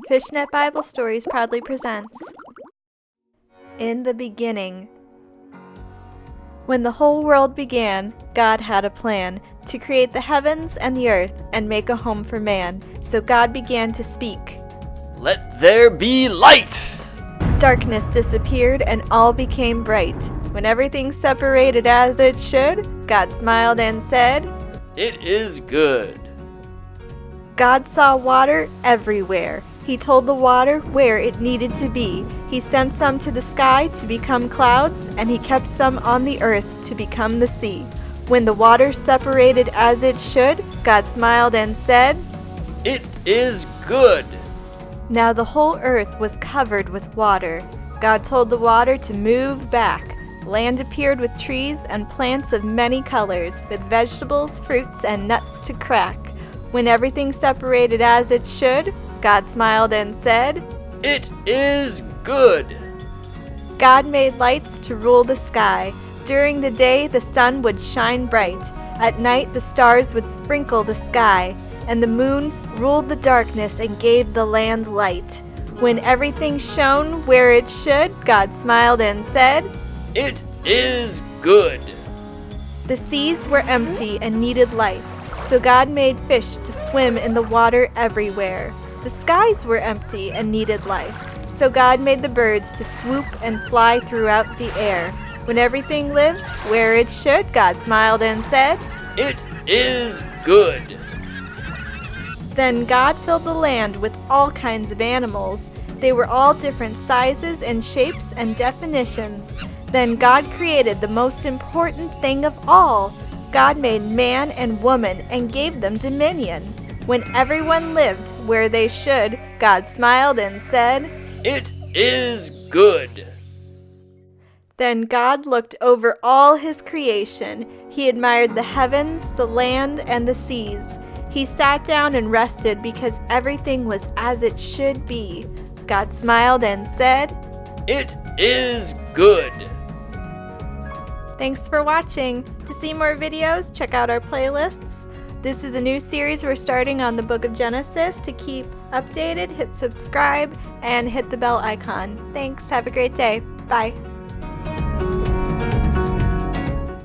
Fishnet Bible Stories proudly presents In the Beginning. When the whole world began, God had a plan to create the heavens and the earth and make a home for man. So God began to speak. Let there be light! Darkness disappeared and all became bright. When everything separated as it should, God smiled and said, It is good. God saw water everywhere. He told the water where it needed to be. He sent some to the sky to become clouds, and he kept some on the earth to become the sea. When the water separated as it should, God smiled and said, It is good. Now the whole earth was covered with water. God told the water to move back. Land appeared with trees and plants of many colors, with vegetables, fruits, and nuts to crack. When everything separated as it should, God smiled and said, It is good. God made lights to rule the sky. During the day the sun would shine bright. At night the stars would sprinkle the sky, and the moon ruled the darkness and gave the land light. When everything shone where it should, God smiled and said, It is good. The seas were empty and needed life, so God made fish to swim in the water everywhere. The skies were empty and needed life, so God made the birds to swoop and fly throughout the air. When everything lived where it should, God smiled and said, It is good. Then God filled the land with all kinds of animals. They were all different sizes and shapes and definitions. Then God created the most important thing of all. God made man and woman and gave them dominion. When everyone lived where they should, God smiled and said, It is good. Then God looked over all his creation. He admired the heavens, the land, and the seas. He sat down and rested because everything was as it should be. God smiled and said, It is good. Thanks for watching. To see more videos, check out our playlists. This is a new series we're starting on the book of Genesis. To keep updated, hit subscribe and hit the bell icon. Thanks. Have a great day. Bye.